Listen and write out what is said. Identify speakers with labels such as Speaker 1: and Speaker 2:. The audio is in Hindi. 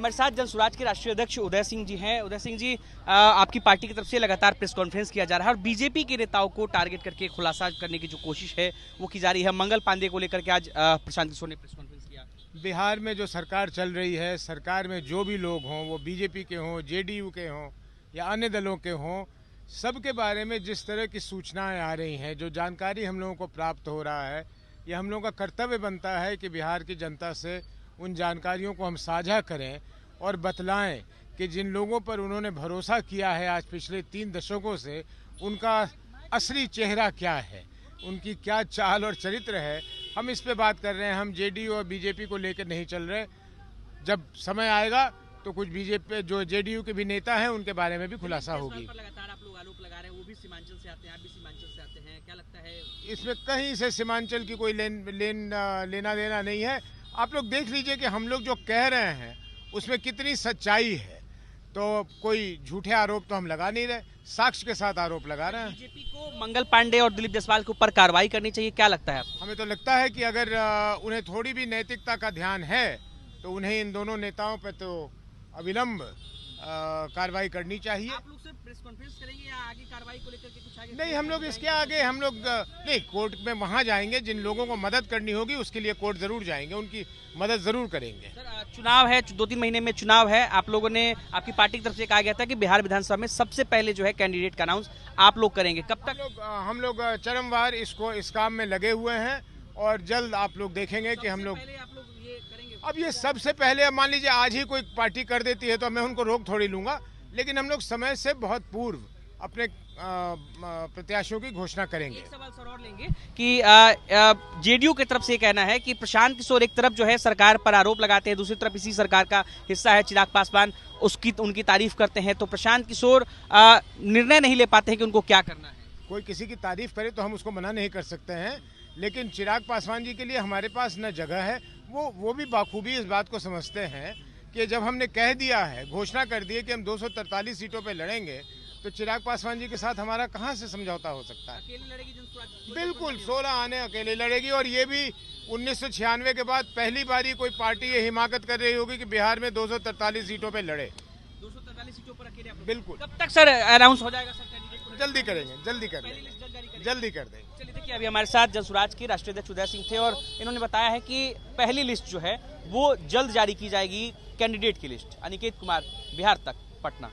Speaker 1: हमारे साथ जन स्वराज के राष्ट्रीय अध्यक्ष उदय सिंह जी हैं। उदय सिंह जी, आपकी पार्टी की तरफ से लगातार प्रेस कॉन्फ्रेंस किया जा रहा है और बीजेपी के नेताओं को टारगेट करके खुलासा करने की जो कोशिश है वो की जा रही है। मंगल पांडे को लेकर के आज प्रशांत किशोर ने प्रेस कॉन्फ्रेंस किया।
Speaker 2: बिहार में जो सरकार चल रही है, सरकार में जो भी लोग हों, वो बीजेपी के हों, जेडीयू के हों या अन्य दलों के हों, सबके बारे में जिस तरह की सूचनाएं आ रही हैं, जो जानकारी हम लोगों को प्राप्त हो रहा है, ये हम लोगों का कर्तव्य बनता है कि बिहार की जनता से उन जानकारियों को हम साझा करें और बतलाएं कि जिन लोगों पर उन्होंने भरोसा किया है आज पिछले 3 दशकों से, उनका असली चेहरा क्या है, उनकी क्या चाल और चरित्र है। हम इस पे बात कर रहे हैं। हम जेडीयू और बीजेपी को लेकर नहीं चल रहे। जब समय आएगा तो कुछ बीजेपी जो जेडीयू के भी नेता हैं उनके बारे में भी खुलासा होगी।
Speaker 1: लगातार आप लोग आरोप लगा रहे हैं, वो भी सीमांचल से आते हैं, आप भी सीमांचल से आते हैं, क्या लगता है
Speaker 2: इसमें कहीं से सीमांचल की कोई लेना देना नहीं है। आप लोग देख लीजिए कि हम लोग जो कह रहे हैं उसमें कितनी सच्चाई है। तो कोई झूठे आरोप तो हम लगा नहीं रहे, साक्ष्य के साथ आरोप लगा रहे हैं।
Speaker 1: बीजेपी को मंगल पांडे और दिलीप जायसवाल के ऊपर कार्रवाई करनी चाहिए, क्या लगता है आपको?
Speaker 2: हमें तो लगता है कि अगर उन्हें थोड़ी भी नैतिकता का ध्यान है तो उन्हें इन दोनों नेताओं पर तो अविलंब कार्रवाई करनी चाहिए।
Speaker 1: आप लोग सिर्फ प्रेस कॉन्फ्रेंस करेंगे या आगे कार्रवाई को लेकर के कुछ आगे?
Speaker 2: नहीं, हम लोग इसके आगे हम लोग नहीं, कोर्ट में वहां जाएंगे। जिन लोगों को मदद करनी होगी उसके लिए कोर्ट जरूर जाएंगे, उनकी मदद जरूर करेंगे।
Speaker 1: सर, चुनाव है, 2-3 महीने में चुनाव है। आप लोगों ने, आपकी पार्टी की तरफ से कहा गया था कि बिहार विधानसभा में सबसे पहले जो है कैंडिडेट का अनाउंस आप लोग करेंगे, कब तक?
Speaker 2: हम लोग चरमवार इस काम में लगे हुए हैं और जल्द आप लोग देखेंगे कि हम लोग अब ये सबसे पहले, मान लीजिए आज ही कोई पार्टी कर देती है तो मैं उनको रोक थोड़ी लूंगा, लेकिन हम लोग समय से बहुत पूर्व अपने प्रत्याशियों की घोषणा करेंगे।
Speaker 1: एक सवाल सर और लेंगे कि जेडीयू की तरफ से कहना है कि प्रशांत किशोर एक तरफ जो है सरकार पर आरोप लगाते हैं, दूसरी तरफ इसी सरकार का हिस्सा है चिराग पासवान, उनकी तारीफ करते हैं, तो प्रशांत किशोर निर्णय नहीं ले पाते हैं कि उनको क्या करना है।
Speaker 2: कोई किसी की तारीफ करे तो हम उसको मना नहीं कर सकते हैं, लेकिन चिराग पासवान जी के लिए हमारे पास न जगह है। वो भी बाखूबी इस बात को समझते हैं कि जब हमने कह दिया है, घोषणा कर दी है कि हम 243 सीटों पे लड़ेंगे, तो चिराग पासवान जी के साथ हमारा कहां से समझौता हो सकता है?
Speaker 1: अकेले लड़ेगी
Speaker 2: बिल्कुल, 16 आने अकेले लड़ेगी। और ये भी 1996 के बाद पहली बारी कोई पार्टी ये हिमाकत कर रही होगी कि बिहार में 243 सीटों पे लड़े।
Speaker 1: 243 सीटों पर अकेले?
Speaker 2: बिल्कुल।
Speaker 1: कब तक सर अनाउंस हो जाएगा सर कैंडिडेट?
Speaker 2: जल्दी करेंगे, जल्दी कर देंगे, जल्दी कर देंगे।
Speaker 1: चलिए, देखिए अभी हमारे साथ जन स्वराज के राष्ट्रीय अध्यक्ष उदय सिंह थे और इन्होंने बताया है कि पहली लिस्ट जो है वो जल्द जारी की जाएगी, कैंडिडेट की लिस्ट। अनिकेत कुमार, बिहार तक, पटना।